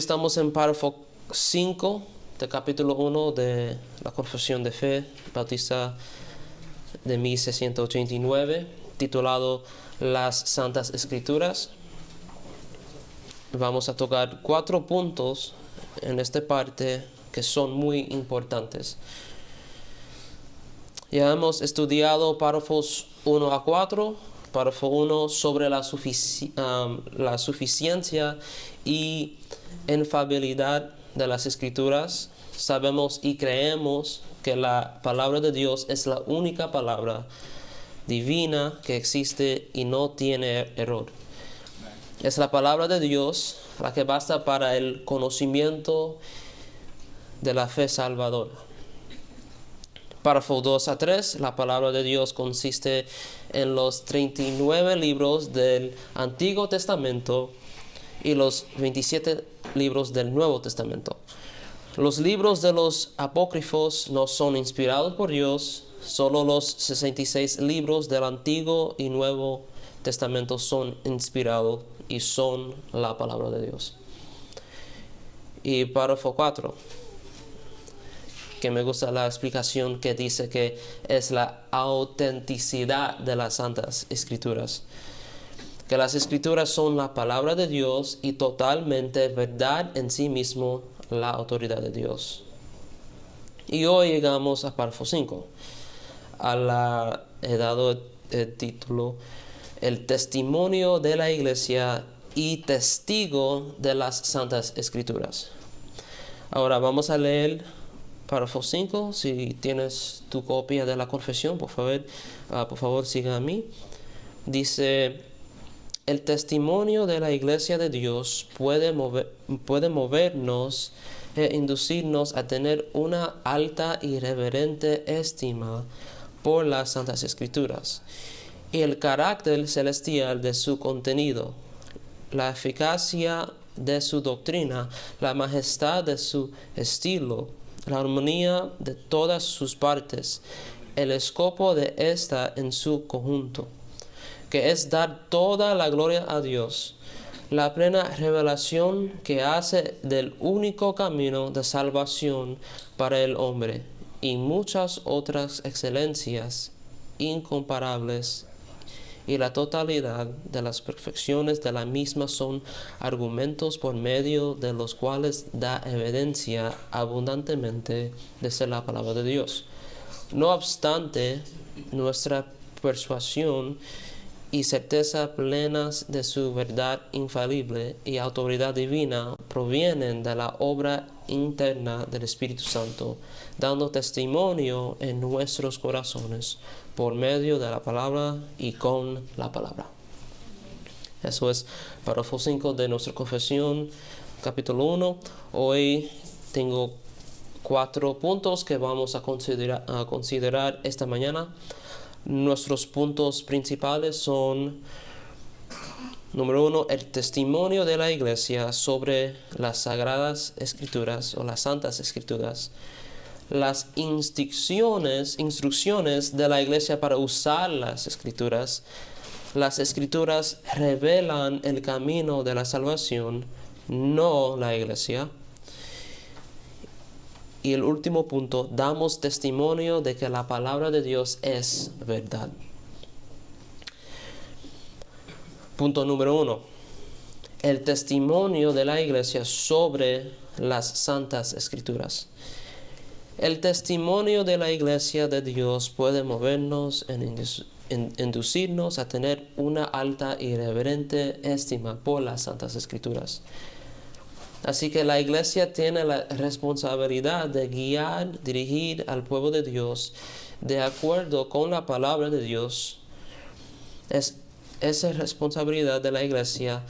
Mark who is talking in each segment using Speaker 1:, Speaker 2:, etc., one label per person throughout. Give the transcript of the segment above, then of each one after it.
Speaker 1: estamos en párrafo 5 del capítulo 1 de la Confesión de Fe Bautista de 1689, titulado Las Santas Escrituras. Vamos a tocar 4 puntos en esta parte que son muy importantes. Ya hemos estudiado párrafos 1 a 4. Párrafo 1 sobre la suficiencia y infalibilidad de las Escrituras. Sabemos y creemos que la palabra de Dios es la única palabra divina que existe y no tiene error. Es la palabra de Dios la que basta para el conocimiento de la fe salvadora. Párrafo 2 a 3, la palabra de Dios consiste en los 39 libros del Antiguo Testamento y los 27 libros del Nuevo Testamento. Los libros de los apócrifos no son inspirados por Dios, solo los 66 libros del Antiguo y Nuevo Testamento son inspirados y son la palabra de Dios. Y párrafo 4. Que me gusta la explicación que dice que es la autenticidad de las Santas Escrituras. Que las Escrituras son la palabra de Dios y totalmente verdad en sí mismo, la autoridad de Dios. Y hoy llegamos a párrafo 5. He dado el título El testimonio de la Iglesia y testigo de las Santas Escrituras. Ahora vamos a leer párrafo 5, si tienes tu copia de la confesión, por favor siga a mí. Dice, el testimonio de la Iglesia de Dios puede movernos e inducirnos a tener una alta y reverente estima por las Santas Escrituras y el carácter celestial de su contenido, la eficacia de su doctrina, la majestad de su estilo, la armonía de todas sus partes, el escopo de esta en su conjunto, que es dar toda la gloria a Dios, la plena revelación que hace del único camino de salvación para el hombre, y muchas otras excelencias incomparables, y la totalidad de las perfecciones de la misma son argumentos por medio de los cuales da evidencia abundantemente de ser la palabra de Dios. No obstante, nuestra persuasión y certeza plenas de su verdad infalible y autoridad divina provienen de la obra interna del Espíritu Santo, dando testimonio en nuestros corazones por medio de la palabra y con la palabra. Eso es párrafo 5 de nuestra confesión, capítulo 1. Hoy tengo 4 puntos que vamos a considerar esta mañana. Nuestros puntos principales son, número 1, el testimonio de la Iglesia sobre las Sagradas Escrituras o las Santas Escrituras. Las instrucciones de la Iglesia para usar las Escrituras. Las Escrituras revelan el camino de la salvación, no la Iglesia. Y el último punto, damos testimonio de que la palabra de Dios es verdad. Punto número 1. El testimonio de la Iglesia sobre las Santas Escrituras. El testimonio de la Iglesia de Dios puede movernos inducirnos a tener una alta y reverente estima por las Santas Escrituras. Así que la Iglesia tiene la responsabilidad de guiar, dirigir al pueblo de Dios de acuerdo con la palabra de Dios. Es la responsabilidad de la Iglesia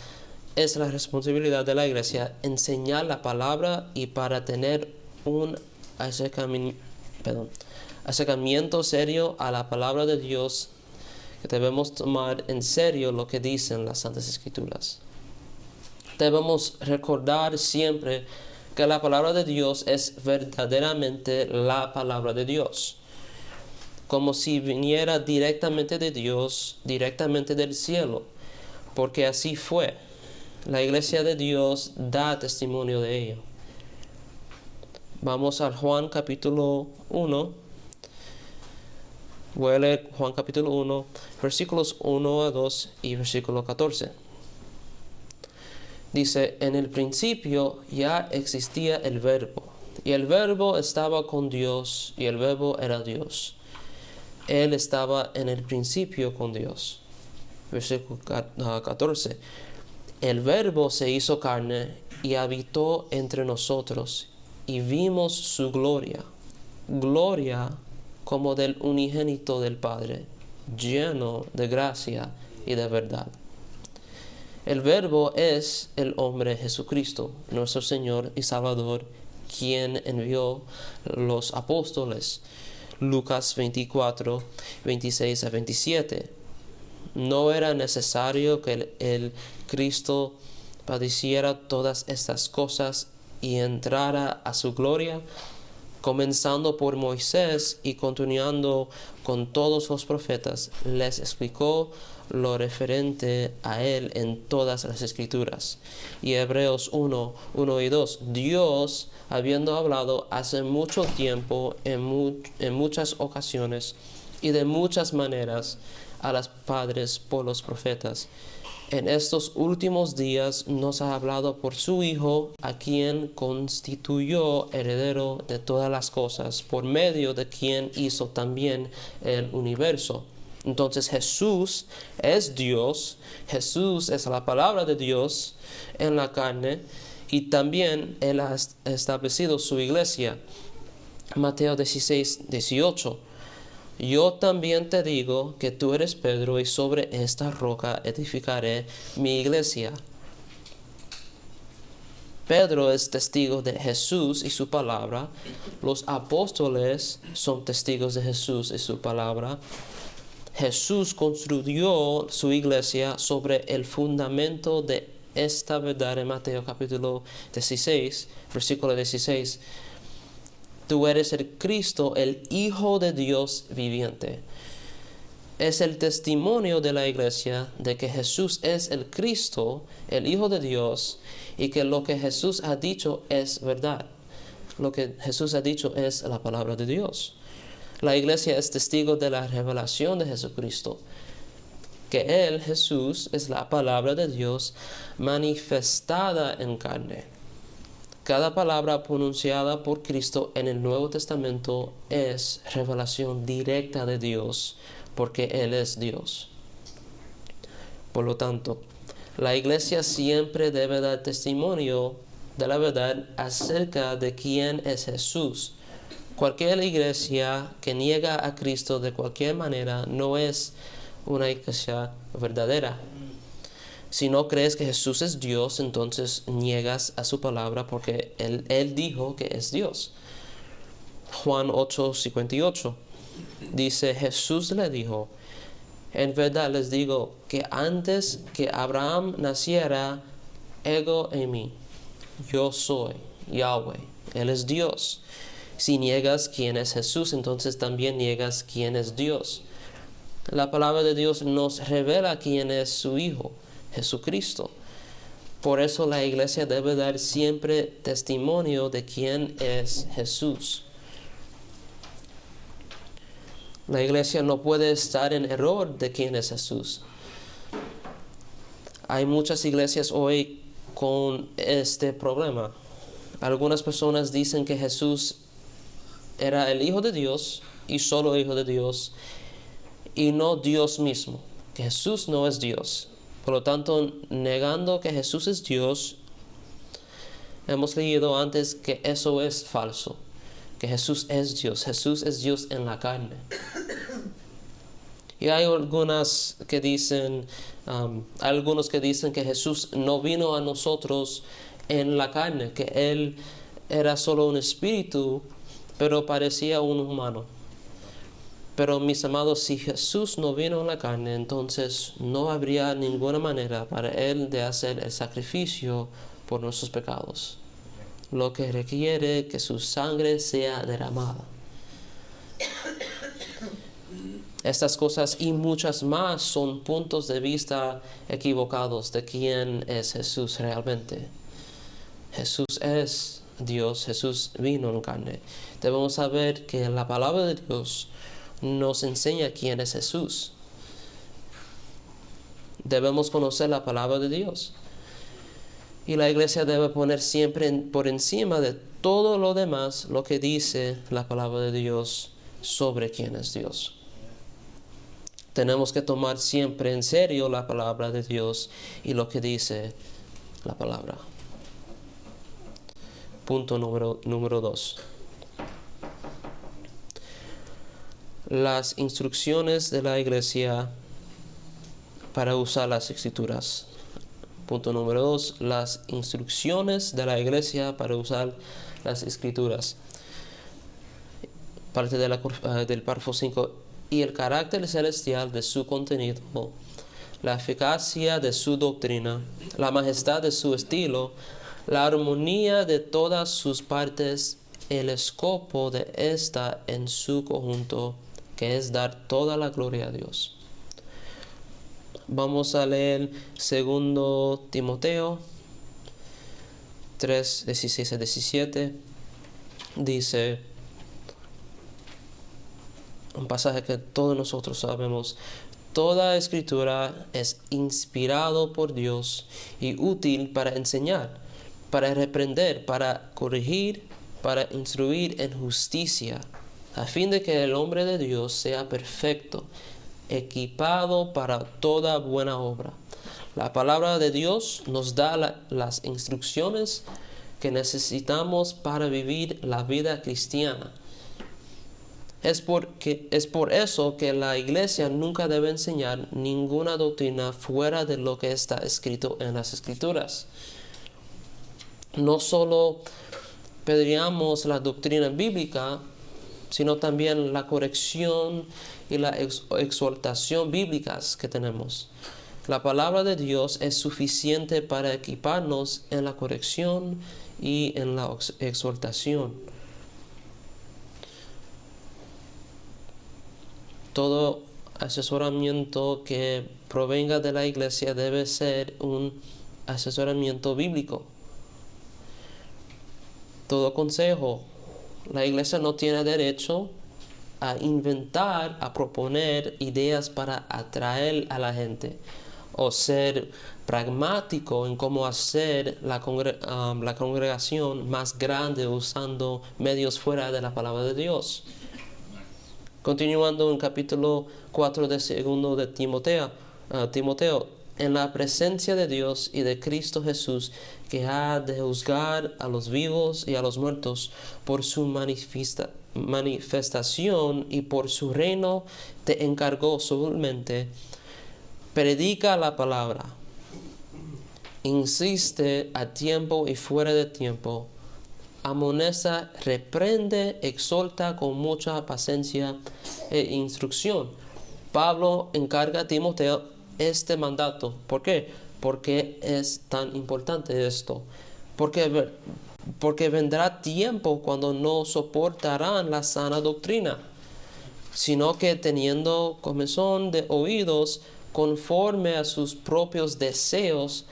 Speaker 1: enseñar la palabra y para tener un acercamiento serio a la palabra de Dios, que debemos tomar en serio lo que dicen las Santas Escrituras. Debemos recordar siempre que la palabra de Dios es verdaderamente la palabra de Dios, como si viniera directamente de Dios, directamente del cielo, porque así fue. La iglesia de Dios da testimonio de ello. Vamos al Juan capítulo 1. Voy a leer Juan capítulo 1, versículos 1 a 2 y versículo 14. Dice, en el principio ya existía el Verbo, y el Verbo estaba con Dios, y el Verbo era Dios. Él estaba en el principio con Dios. Versículo 14. El Verbo se hizo carne y habitó entre nosotros, y vimos su gloria, gloria como del unigénito del Padre, lleno de gracia y de verdad. El Verbo es el hombre Jesucristo, nuestro Señor y Salvador, quien envió los apóstoles. Lucas 24, 26 a 27. No era necesario que el Cristo padeciera todas estas cosas y entrara a su gloria, comenzando por Moisés y continuando con todos los profetas, les explicó lo referente a él en todas las escrituras. Y Hebreos 1, 1 y 2. Dios, habiendo hablado hace mucho tiempo, en muchas ocasiones y de muchas maneras, a los padres por los profetas, en estos últimos días nos ha hablado por su Hijo, a quien constituyó heredero de todas las cosas, por medio de quien hizo también el universo. Entonces Jesús es Dios, Jesús es la palabra de Dios en la carne, y también Él ha establecido su iglesia. Mateo 16, 18. Yo también te digo que tú eres Pedro, y sobre esta roca edificaré mi iglesia. Pedro es testigo de Jesús y su palabra. Los apóstoles son testigos de Jesús y su palabra. Jesús construyó su iglesia sobre el fundamento de esta verdad en Mateo capítulo 16, versículo 16. Tú eres el Cristo, el Hijo de Dios viviente. Es el testimonio de la iglesia de que Jesús es el Cristo, el Hijo de Dios, y que lo que Jesús ha dicho es verdad. Lo que Jesús ha dicho es la palabra de Dios. La iglesia es testigo de la revelación de Jesucristo, que Él, Jesús, es la palabra de Dios manifestada en carne. Cada palabra pronunciada por Cristo en el Nuevo Testamento es revelación directa de Dios, porque Él es Dios. Por lo tanto, la iglesia siempre debe dar testimonio de la verdad acerca de quién es Jesús. Cualquier iglesia que niega a Cristo de cualquier manera no es una iglesia verdadera. Si no crees que Jesús es Dios, entonces niegas a su palabra, porque Él dijo que es Dios. Juan 8, 58 dice, Jesús le dijo, en verdad les digo que antes que Abraham naciera, ego en mí, yo soy Yahweh, Él es Dios. Si niegas quién es Jesús, entonces también niegas quién es Dios. La palabra de Dios nos revela quién es su Hijo, Jesucristo. Por eso la iglesia debe dar siempre testimonio de quién es Jesús. La iglesia no puede estar en error de quién es Jesús. Hay muchas iglesias hoy con este problema. Algunas personas dicen que Jesús era el Hijo de Dios y solo Hijo de Dios, y no Dios mismo, que Jesús no es Dios. Por lo tanto, negando que Jesús es Dios, hemos leído antes que eso es falso, que Jesús es Dios en la carne. Y hay algunos que dicen que Jesús no vino a nosotros en la carne, que Él era solo un espíritu, pero parecía un humano. Pero mis amados, si Jesús no vino en la carne, entonces no habría ninguna manera para Él de hacer el sacrificio por nuestros pecados, lo que requiere que su sangre sea derramada. Estas cosas y muchas más son puntos de vista equivocados de quién es Jesús realmente. Jesús es Dios, Jesús vino en carne. Debemos saber que la palabra de Dios nos enseña quién es Jesús. Debemos conocer la palabra de Dios. Y la iglesia debe poner siempre por encima de todo lo demás lo que dice la palabra de Dios sobre quién es Dios. Tenemos que tomar siempre en serio la palabra de Dios y lo que dice la palabra. Punto número 2. Las instrucciones de la iglesia para usar las escrituras. Punto número 2. Las instrucciones de la iglesia para usar las escrituras. Parte del párrafo 5. Y el carácter celestial de su contenido, la eficacia de su doctrina, la majestad de su estilo, la armonía de todas sus partes, el escopo de esta en su conjunto, que es dar toda la gloria a Dios. Vamos a leer 2 Timoteo 3, 16 a 17. Dice un pasaje que todos nosotros sabemos: toda escritura es inspirado por Dios y útil para enseñar, para reprender, para corregir, para instruir en justicia, a fin de que el hombre de Dios sea perfecto, equipado para toda buena obra. La palabra de Dios nos da las instrucciones que necesitamos para vivir la vida cristiana. Es por eso que la iglesia nunca debe enseñar ninguna doctrina fuera de lo que está escrito en las Escrituras. No solo pedíamos la doctrina bíblica, sino también la corrección y la exhortación bíblicas que tenemos. La palabra de Dios es suficiente para equiparnos en la corrección y en la exhortación. Todo asesoramiento que provenga de la iglesia debe ser un asesoramiento bíblico. Todo consejo. La iglesia no tiene derecho a inventar, a proponer ideas para atraer a la gente o ser pragmático en cómo hacer la congregación más grande usando medios fuera de la palabra de Dios. Continuando en capítulo 4 de 2 de Timoteo, en la presencia de Dios y de Cristo Jesús, que ha de juzgar a los vivos y a los muertos por su manifestación y por su reino, te encargó solemnemente: predica la palabra, insiste a tiempo y fuera de tiempo, amonesta, reprende, exhorta con mucha paciencia e instrucción. Pablo encarga a Timoteo este mandato. ¿Por qué? Porque es tan importante esto. Porque vendrá tiempo cuando no soportarán la sana doctrina, sino que teniendo comezón de oídos, conforme a sus propios deseos,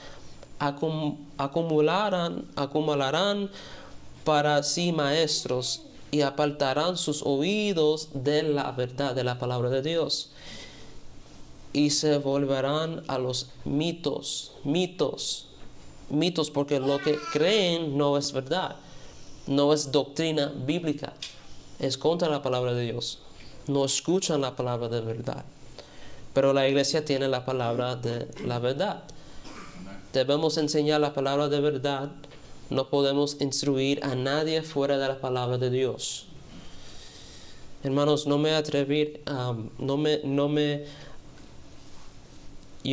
Speaker 1: acumularán para sí maestros y apartarán sus oídos de la verdad, de la palabra de Dios, y se volverán a los mitos, porque lo que creen no es verdad, no es doctrina bíblica, es contra la palabra de Dios, no escuchan la palabra de verdad. Pero la iglesia tiene la palabra de la verdad. Debemos enseñar la palabra de verdad. No podemos instruir a nadie fuera de la palabra de Dios. Hermanos, yo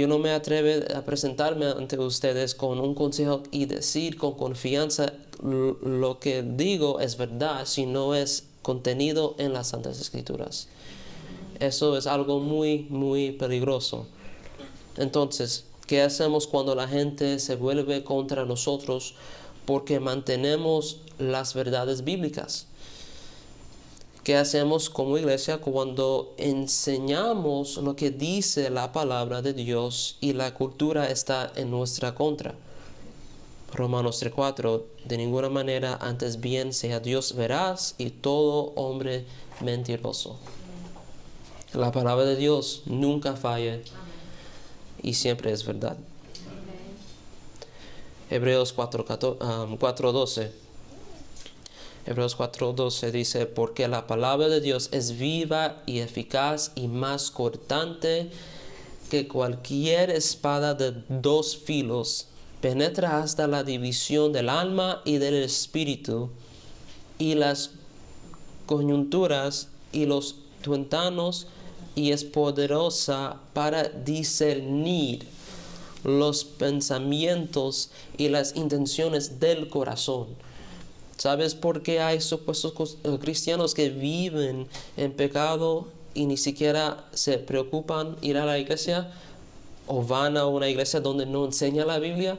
Speaker 1: no me atrevo a presentarme ante ustedes con un consejo y decir con confianza lo que digo es verdad si no es contenido en las Santas Escrituras. Eso es algo muy, muy peligroso. Entonces, ¿qué hacemos cuando la gente se vuelve contra nosotros porque mantenemos las verdades bíblicas? ¿Qué hacemos como iglesia cuando enseñamos lo que dice la palabra de Dios y la cultura está en nuestra contra? Romanos 3:4, de ninguna manera, antes bien sea Dios veraz y todo hombre mentiroso. La palabra de Dios nunca falla y siempre es verdad. Hebreos 4:12. Hebreos 4:12 dice, porque la palabra de Dios es viva y eficaz y más cortante que cualquier espada de dos filos, penetra hasta la división del alma y del espíritu, y las coyunturas y los tuétanos, y es poderosa para discernir los pensamientos y las intenciones del corazón. ¿Sabes por qué hay supuestos cristianos que viven en pecado y ni siquiera se preocupan ir a la iglesia o van a una iglesia donde no enseña la Biblia?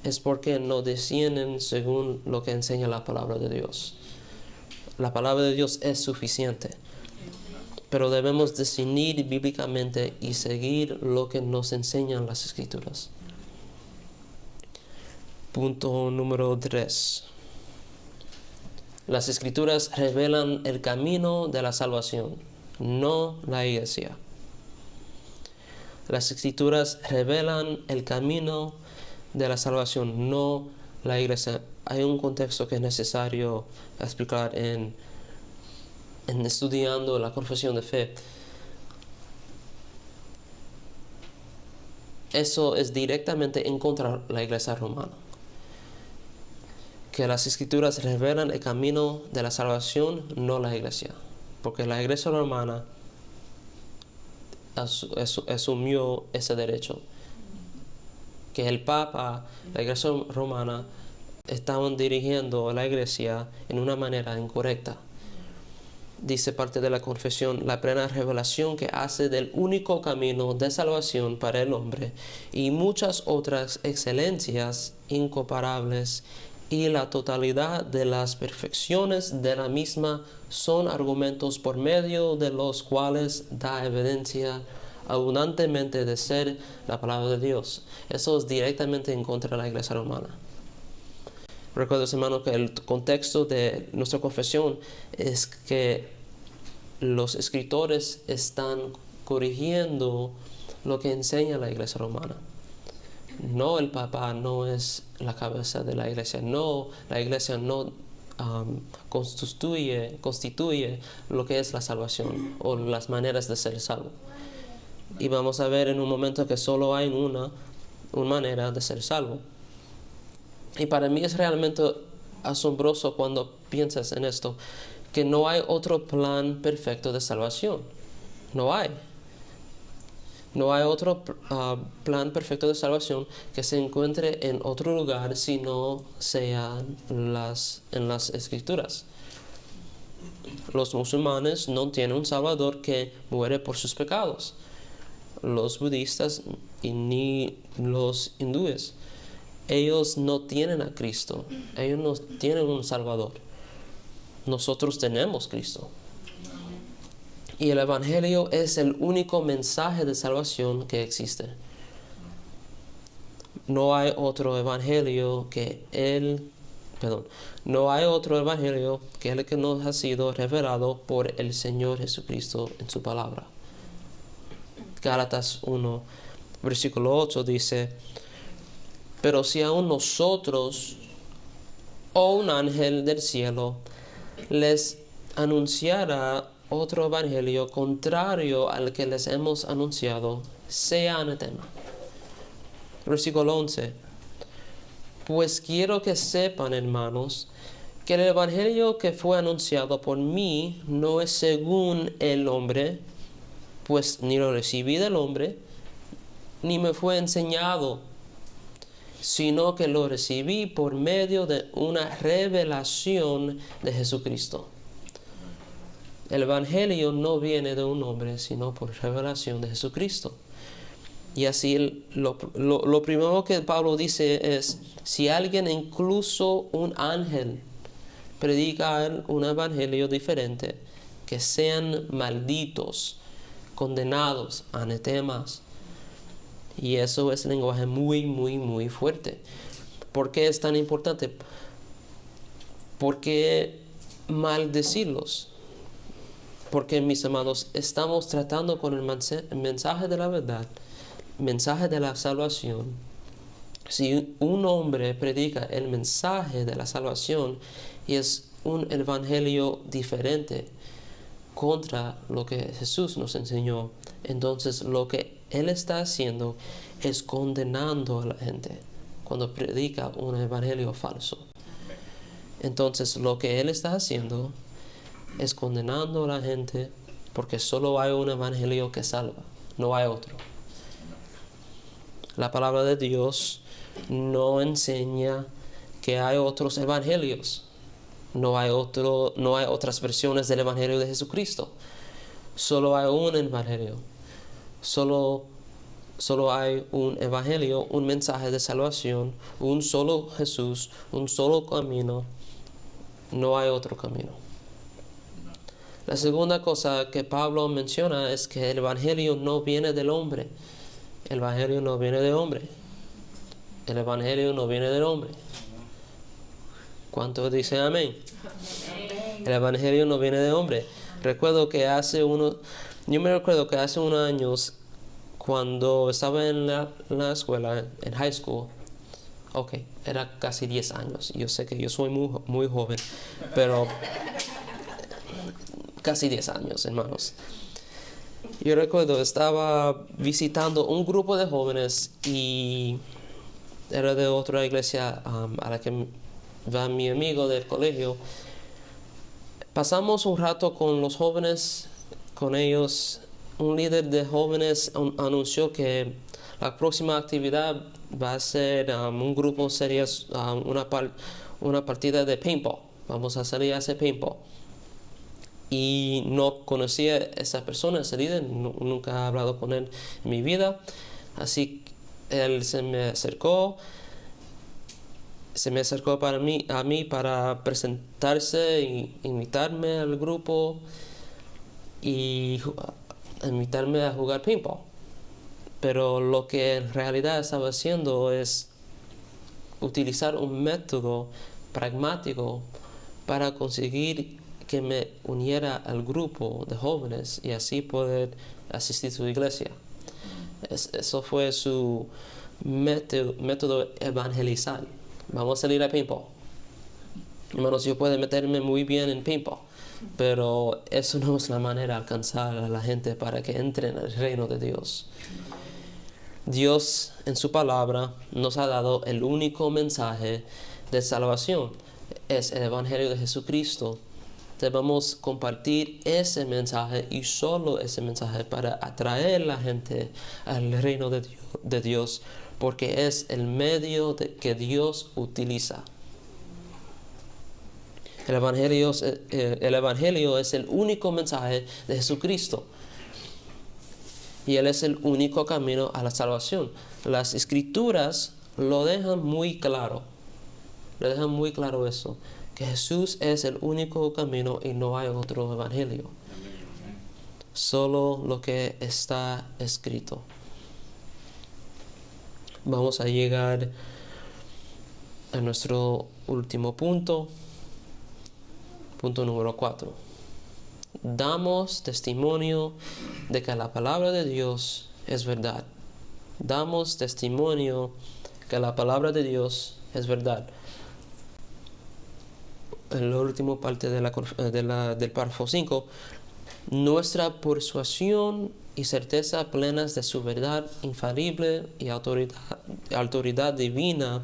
Speaker 1: Es porque no descienden según lo que enseña la palabra de Dios. La palabra de Dios es suficiente, pero debemos discernir bíblicamente y seguir lo que nos enseñan las Escrituras. Punto número 3. Las Escrituras revelan el camino de la salvación, no la iglesia. Las Escrituras revelan el camino de la salvación, no la iglesia. Hay un contexto que es necesario explicar en estudiando la confesión de fe. Eso es directamente en contra de la iglesia romana. Que las Escrituras revelan el camino de la salvación, no la iglesia. Porque la iglesia romana asumió ese derecho. Que el Papa, la iglesia romana, estaban dirigiendo a la iglesia en una manera incorrecta. Dice parte de la confesión, la plena revelación que hace del único camino de salvación para el hombre y muchas otras excelencias incomparables y la totalidad de las perfecciones de la misma son argumentos por medio de los cuales da evidencia abundantemente de ser la palabra de Dios. Eso es directamente en contra de la iglesia romana. Recuerda, hermano, que el contexto de nuestra confesión es que los escritores están corrigiendo lo que enseña la iglesia romana. No, el Papa no es la cabeza de la iglesia. No, la iglesia no constituye lo que es la salvación o las maneras de ser salvo. Y vamos a ver en un momento que solo hay una manera de ser salvo. Y para mí es realmente asombroso cuando piensas en esto, que no hay otro plan perfecto de salvación. No hay. No hay otro plan perfecto de salvación que se encuentre en otro lugar si no sea en las Escrituras. Los musulmanes no tienen un Salvador que muere por sus pecados. Los budistas ni los hindúes. Ellos no tienen a Cristo. Ellos no tienen un Salvador. Nosotros tenemos Cristo. Y el Evangelio es el único mensaje de salvación que existe. No hay otro evangelio que el que nos ha sido revelado por el Señor Jesucristo en su palabra. Gálatas 1, versículo 8 dice, pero si aún nosotros o un ángel del cielo les anunciara otro evangelio contrario al que les hemos anunciado, sea anatema. Versículo 11. Pues quiero que sepan, hermanos, que el evangelio que fue anunciado por mí no es según el hombre, pues ni lo recibí del hombre, ni me fue enseñado, sino que lo recibí por medio de una revelación de Jesucristo. El evangelio no viene de un hombre, sino por revelación de Jesucristo. Y así lo primero que Pablo dice es, si alguien, incluso un ángel, predicar un evangelio diferente, que sean malditos, condenados, anatemas. Y eso es un lenguaje muy, muy, muy fuerte. ¿Por qué es tan importante? Porque maldecirlos. Porque, mis amados, estamos tratando con el mensaje de la verdad, mensaje de la salvación. Si un hombre predica el mensaje de la salvación y es un evangelio diferente contra lo que Jesús nos enseñó, entonces lo que él está haciendo es condenando a la gente cuando predica un evangelio falso. Entonces lo que él está haciendo es condenando a la gente, porque solo hay un evangelio que salva, no hay otro. La palabra de Dios no enseña que hay otros evangelios. No hay otras versiones del evangelio de Jesucristo. Solo hay un evangelio. Solo hay un evangelio, un mensaje de salvación, un solo Jesús, un solo camino. No hay otro camino. La segunda cosa que Pablo menciona es que el evangelio no viene del hombre. El evangelio no viene del hombre. El evangelio no viene del hombre. ¿Cuántos dicen amén? El evangelio no viene del hombre. Yo me recuerdo que hace unos años, cuando estaba en la escuela, en high school, era casi 10 años. Yo sé que yo soy muy, muy joven, pero casi 10 años, hermanos. Yo recuerdo, estaba visitando un grupo de jóvenes y era de otra iglesia a la que va mi amigo del colegio. Pasamos un rato con los jóvenes, con ellos. Un líder de jóvenes anunció que la próxima actividad va a ser un grupo sería una partida de paintball. Vamos a salir a hacer paintball. Y no conocía a esa persona, ese líder, nunca he hablado con él en mi vida. Así él se me acercó a mí para presentarse e invitarme al grupo y invitarme a jugar paintball. Pero lo que en realidad estaba haciendo es utilizar un método pragmático para conseguir que me uniera al grupo de jóvenes y así poder asistir a su iglesia. Eso fue su método evangelizar. Vamos a salir a paintball. Hermanos, yo puedo meterme muy bien en paintball, pero eso no es la manera de alcanzar a la gente para que entren al reino de Dios. Dios en su palabra nos ha dado el único mensaje de salvación. Es el evangelio de Jesucristo. Debemos compartir ese mensaje y solo ese mensaje para atraer a la gente al reino de Dios, porque es el medio que Dios utiliza. El evangelio es el único mensaje de Jesucristo y Él es el único camino a la salvación. Las Escrituras lo dejan muy claro. Le dejan muy claro eso, que Jesús es el único camino y no hay otro evangelio. Solo lo que está escrito. Vamos a llegar a nuestro último punto. Punto número 4. Damos testimonio de que la palabra de Dios es verdad. Damos testimonio que la palabra de Dios es verdad. En la última parte del párrafo 5, nuestra persuasión y certeza plenas de su verdad infalible y autoridad divina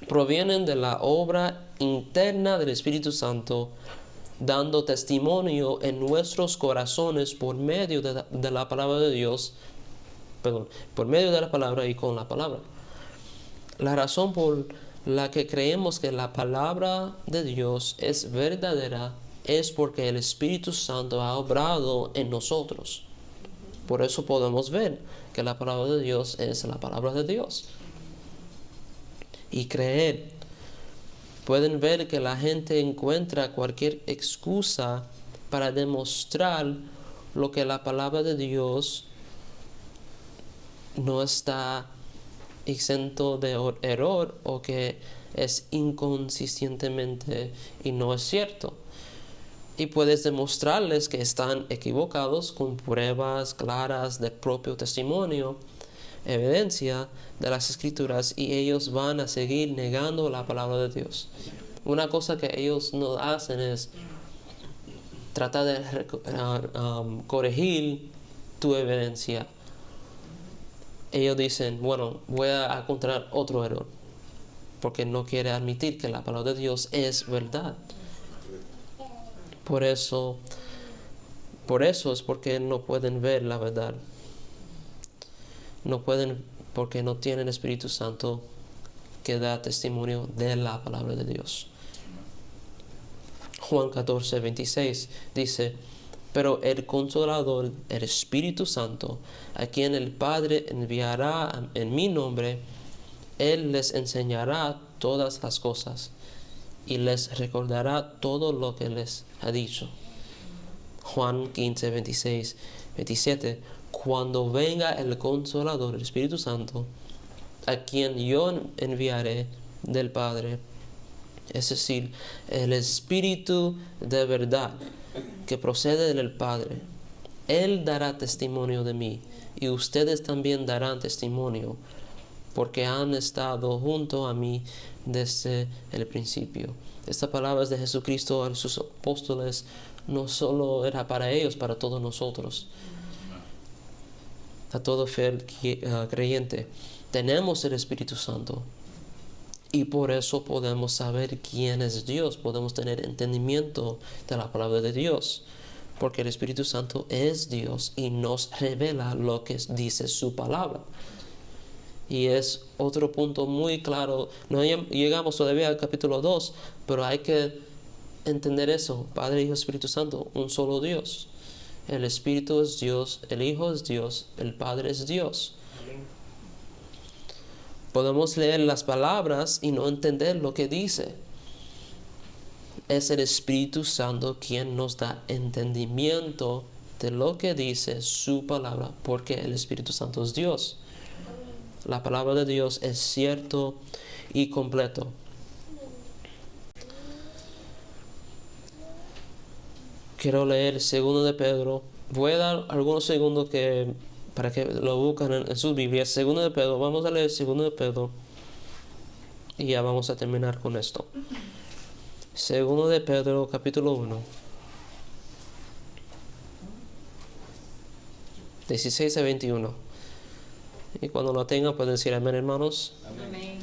Speaker 1: provienen de la obra interna del Espíritu Santo, dando testimonio en nuestros corazones por medio de la palabra de Dios, por medio de la palabra y con la palabra. La razón por la que creemos que la palabra de Dios es verdadera es porque el Espíritu Santo ha obrado en nosotros. Por eso podemos ver que la palabra de Dios es la palabra de Dios. Y creer pueden ver que la gente encuentra cualquier excusa para demostrar lo que la palabra de Dios no está exento de error o que es inconsistentemente y no es cierto. Y puedes demostrarles que están equivocados con pruebas claras de propio testimonio, evidencia de las Escrituras, y ellos van a seguir negando la palabra de Dios. Una cosa que ellos no hacen es tratar de corregir tu evidencia. Ellos dicen, bueno, voy a encontrar otro error, porque no quiere admitir que la palabra de Dios es verdad. Por eso es porque no pueden ver la verdad. No pueden, porque no tienen Espíritu Santo que da testimonio de la palabra de Dios. Juan 14, 26 dice, pero el Consolador, el Espíritu Santo, a quien el Padre enviará en mi nombre, Él les enseñará todas las cosas y les recordará todo lo que les ha dicho. Juan 15, 26, 27. Cuando venga el Consolador, el Espíritu Santo, a quien yo enviaré del Padre, es decir, el Espíritu de verdad que procede del Padre, Él dará testimonio de mí, y ustedes también darán testimonio, porque han estado junto a mí desde el principio. Estas palabras de Jesucristo a sus apóstoles no solo era para ellos, para todos nosotros, a todo fiel creyente. Tenemos el Espíritu Santo y por eso podemos saber quién es Dios, podemos tener entendimiento de la palabra de Dios, porque el Espíritu Santo es Dios y nos revela lo que dice su palabra. Y es otro punto muy claro. No llegamos todavía al capítulo 2, pero hay que entender eso. Padre, Hijo, Espíritu Santo, un solo Dios. El Espíritu es Dios, el Hijo es Dios, el Padre es Dios. Podemos leer las palabras y no entender lo que dice. Es el Espíritu Santo quien nos da entendimiento de lo que dice su palabra, porque el Espíritu Santo es Dios. La palabra de Dios es cierto y completo. Quiero leer 2 de Pedro. Voy a dar algunos segundos para que lo busquen en sus Biblias. 2 de Pedro. Vamos a leer 2 de Pedro. Y ya vamos a terminar con esto. 2 de Pedro, capítulo 1. 16 a 21. Y cuando lo tengan pueden decir amén, hermanos.
Speaker 2: Amén.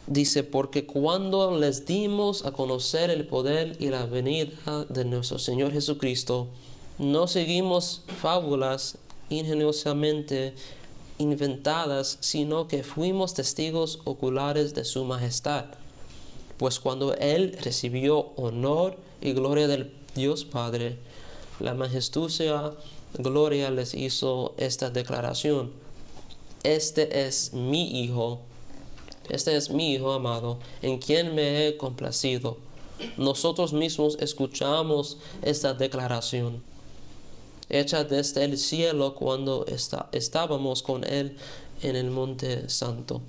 Speaker 1: Dice, porque cuando les dimos a conocer el poder y la venida de nuestro Señor Jesucristo, no seguimos fábulas ingeniosamente inventadas, sino que fuimos testigos oculares de su majestad. Pues cuando Él recibió honor y gloria del Dios Padre, la majestuosa gloria les hizo esta declaración: Este es mi Hijo amado, en quien me he complacido. Nosotros mismos escuchamos esta declaración, hecha desde el cielo cuando estábamos con Él en el Monte Santo.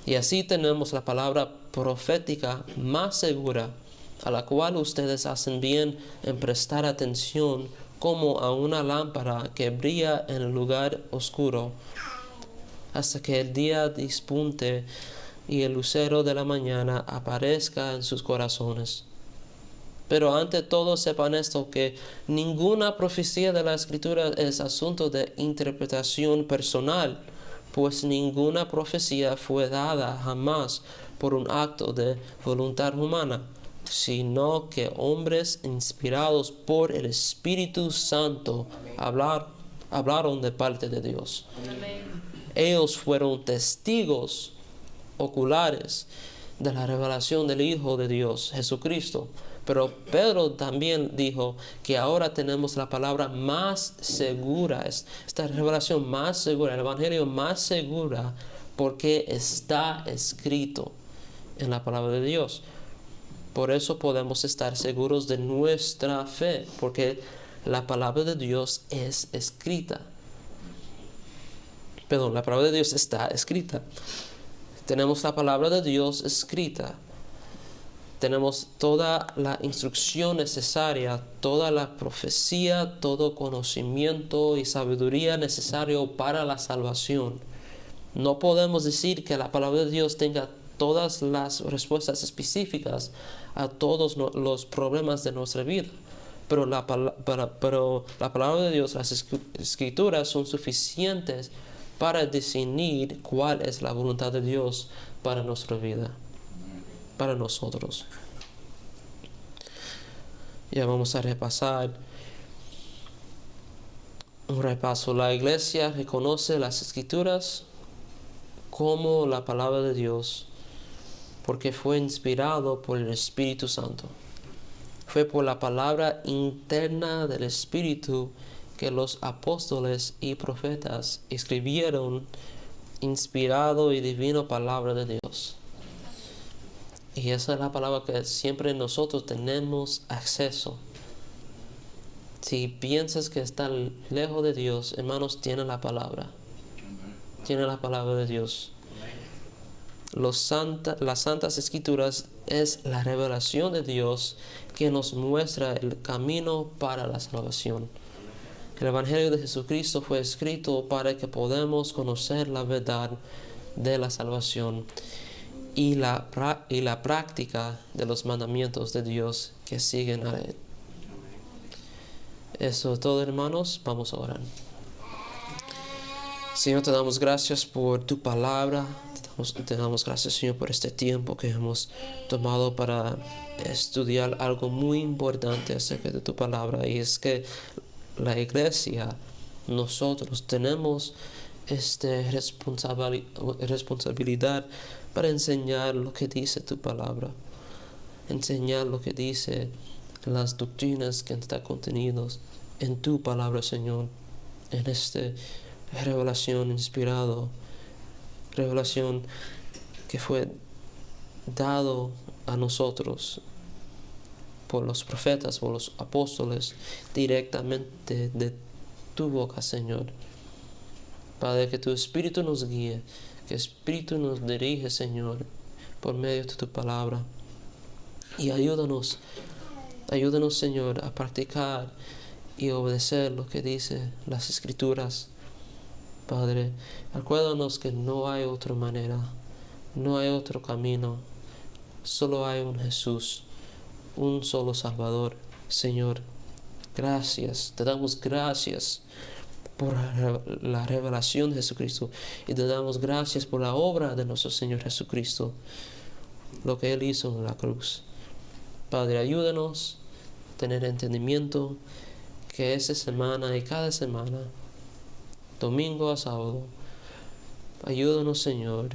Speaker 1: Y así tenemos la palabra profética más segura, a la cual ustedes hacen bien en prestar atención como a una lámpara que brilla en el lugar oscuro, hasta que el día despunte y el lucero de la mañana aparezca en sus corazones. Pero ante todo sepan esto, que ninguna profecía de la Escritura es asunto de interpretación personal, pues ninguna profecía fue dada jamás por un acto de voluntad humana, sino que hombres inspirados por el Espíritu Santo hablaron de parte de Dios.
Speaker 2: Amén.
Speaker 1: Ellos fueron testigos oculares de la revelación del Hijo de Dios, Jesucristo. Pero Pedro también dijo que ahora tenemos la palabra más segura, esta revelación más segura, el evangelio más segura porque está escrito en la palabra de Dios. Por eso podemos estar seguros de nuestra fe, porque la palabra de Dios es escrita. Perdón, la palabra de Dios está escrita. Tenemos la palabra de Dios escrita. Tenemos toda la instrucción necesaria, toda la profecía, todo conocimiento y sabiduría necesario para la salvación. No podemos decir que la palabra de Dios tenga todas las respuestas específicas a todos los problemas de nuestra vida. Pero la palabra de Dios, las escrituras son suficientes para definir cuál es la voluntad de Dios para nuestra vida, para nosotros. Ya vamos a repasar un repaso. La iglesia reconoce las escrituras como la palabra de Dios porque fue inspirado por el Espíritu Santo. Fue por la palabra interna del Espíritu que los apóstoles y profetas escribieron inspirado y divino palabra de Dios. Y esa es la palabra que siempre nosotros tenemos acceso. Si piensas que está lejos de Dios, hermanos, tiene la palabra. Tiene la palabra de Dios. Las Santas Escrituras es la revelación de Dios que nos muestra el camino para la salvación. El Evangelio de Jesucristo fue escrito para que podamos conocer la verdad de la salvación y la práctica de los mandamientos de Dios que siguen a Él. Eso es todo, hermanos. Vamos a orar. Señor, te damos gracias por tu palabra. Te damos gracias, Señor, por este tiempo que hemos tomado para estudiar algo muy importante acerca de tu palabra. Y es que la iglesia, nosotros tenemos esta responsabilidad para enseñar lo que dice tu palabra. Enseñar lo que dice las doctrinas que están contenidas en tu palabra, Señor. En esta revelación inspirado, revelación que fue dado a nosotros por los profetas, por los apóstoles, directamente de tu boca, Señor. Padre, que tu Espíritu nos guíe, que el Espíritu nos dirige, Señor, por medio de tu palabra. Y ayúdanos, Señor, a practicar y obedecer lo que dice las Escrituras. Padre, acuérdanos que no hay otra manera, no hay otro camino, solo hay un Jesús, un solo Salvador. Señor, gracias, te damos gracias por la revelación de Jesucristo y te damos gracias por la obra de nuestro Señor Jesucristo, lo que Él hizo en la cruz. Padre, ayúdanos a tener entendimiento que esta semana y cada semana, domingo a sábado, ayúdanos, Señor,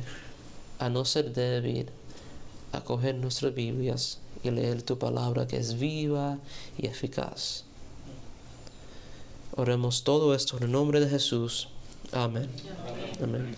Speaker 1: a no ser débil, a coger nuestras Biblias y leer tu palabra que es viva y eficaz. Oremos todo esto en el nombre de Jesús. Amén. Amén.